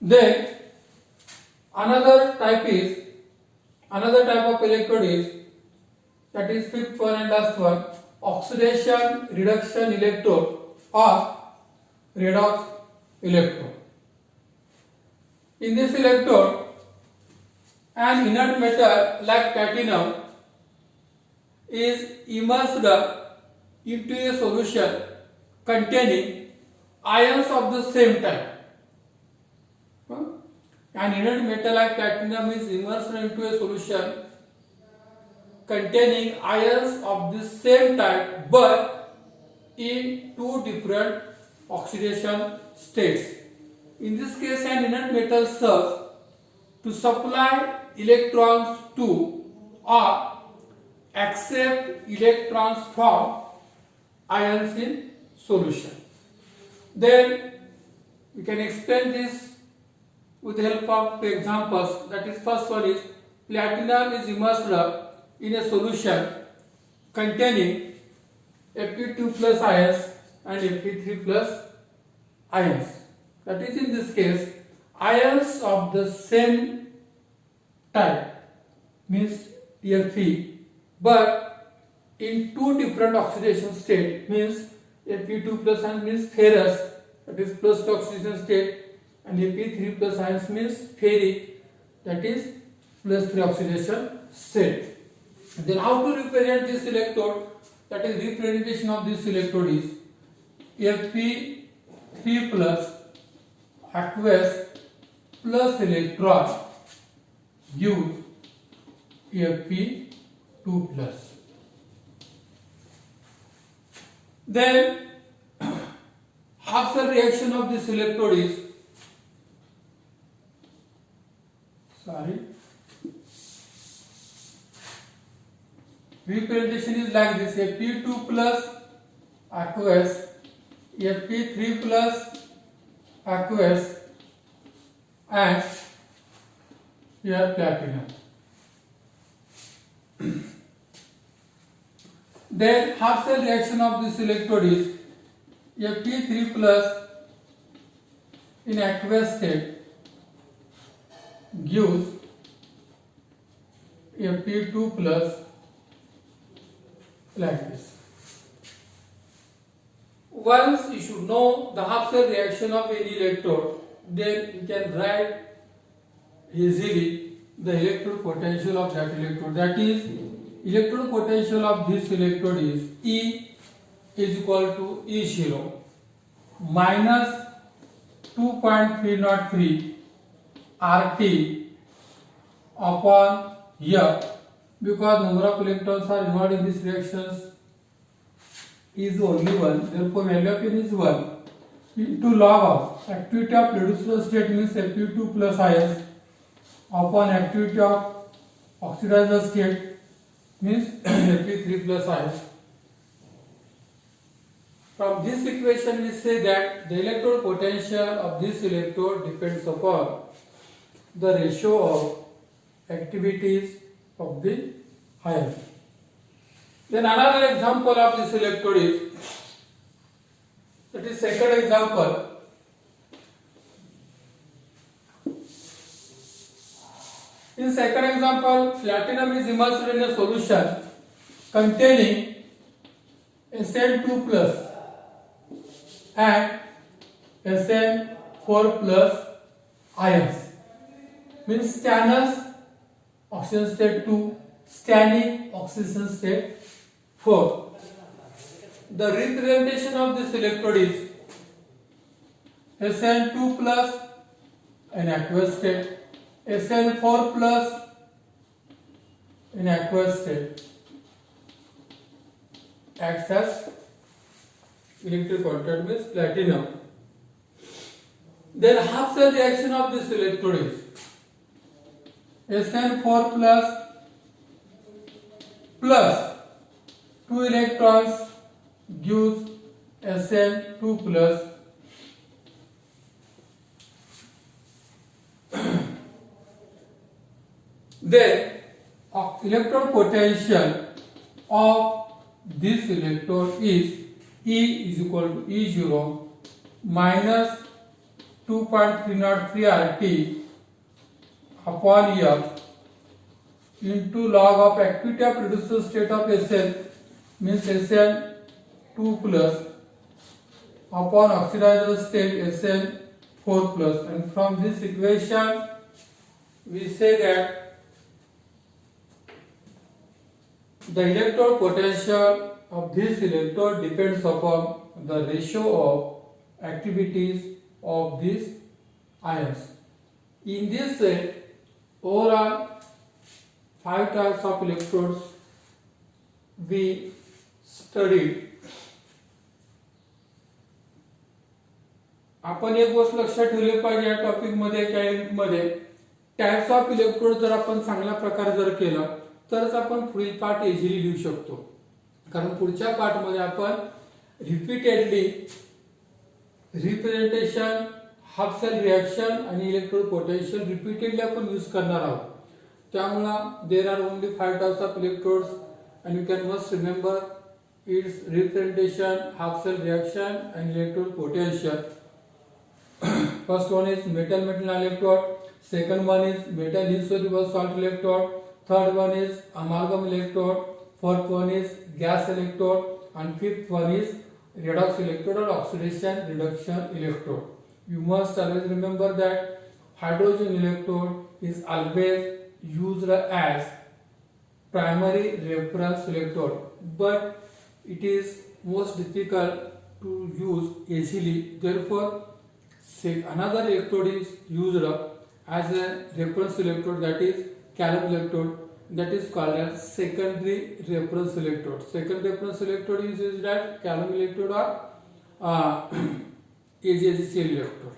Then another type of electrode is, that is fifth one and last one, oxidation reduction electrode or redox electrode. In this electrode, an inert metal like platinum is immersed into a solution containing ions of the same type. An inert metal like platinum is immersed into a solution containing ions of the same type but in two different oxidation states. In this case, an inert metal serves to supply electrons to or accept electrons from ions in solution. Then we can explain this with the help of two examples. That is, first one is, platinum is immersed in a solution containing Fe2 plus ions and Fe3 plus ions. That is, in this case, ions of the same type, means Fe, but in two different oxidation state, means Fe2 plus ions means ferrous, that is plus oxidation state, and Fe3 plus ions means ferric, that is plus 3 oxidation state. Then how to represent this electrode? That is, representation of this electrode is Fe3 plus aqueous plus electron gives Fe2 plus. Then half cell reaction of this electrode is, representation is like this: Fe2 plus aqueous, Fe3 plus aqueous, and here platinum. Then half cell reaction of this electrode is Fe3 plus in aqueous state gives Fe2 plus, like this. Once you should know the half cell reaction of any electrode, then you can write easily the electrode potential of that electrode. That is, electrode potential of this electrode is E is equal to E0 minus 2.303 RT upon F, because number of electrons are involved in these reactions is only 1, therefore value of N is 1, into log of activity of reducible state, means Fe2 plus ions, upon activity of oxidizer state, means Fe3 plus ions. From this equation we say that the electrode potential of this electrode depends upon the ratio of activities of the ions. Then another example of this electrode is, that is second example. In second example, platinum is immersed in a solution containing Sn2 plus and Sn4 plus ions, means stannous oxidation state 2, stannic oxidation state 4. The representation of this electrode is Sn2 plus in aqueous state, Sn4 plus in aqueous state, acts as electric contact with platinum. Then half cell reaction of this electrode is Sn4 plus 2 electrons gives Sn2 plus. Then electrode potential of this electrode is E is equal to E0 minus 2.303 RT upon F into log of activity of reducer state of SN means SN2 plus upon oxidizer state SN4 plus, and from this equation we say that the electrode potential of this electrode depends upon the ratio of activities of these ions. In this way, overall 5 types of electrodes we studied. आपण एक गोष्ट लक्षात ठेवली पाहिजे या topic मध्ये त्या unit मध्ये, टाइप्स ऑफ इलेक्ट्रोड जर आपण चांगल्या प्रकारे जर केलं तरच आपण पुढील पार्ट इझिली लिहू शकतो. कारण पुढच्या पार्ट मध्ये आपण repeatedly representation, half cell reaction आणि इलेक्ट्रोड पोटेन्शियल रिपीटेडली आपण यूज करणार आहोत. त्यामुळे there are only 5 types of electrodes and you can must remember its representation, half cell reaction and electrode potential. First one is metal electrode, second one is metal insoluble salt electrode, third one is amalgam electrode, fourth one is gas electrode, and fifth one is redox electrode or oxidation reduction electrode. You must always remember that hydrogen electrode is always used as primary reference electrode, but it is most difficult to use easily. Therefore, another electrode is used as a reference electrode, that is calum electrode, that is called as secondary reference electrode. Second reference electrode is used as calum electrode or AgCl electrode.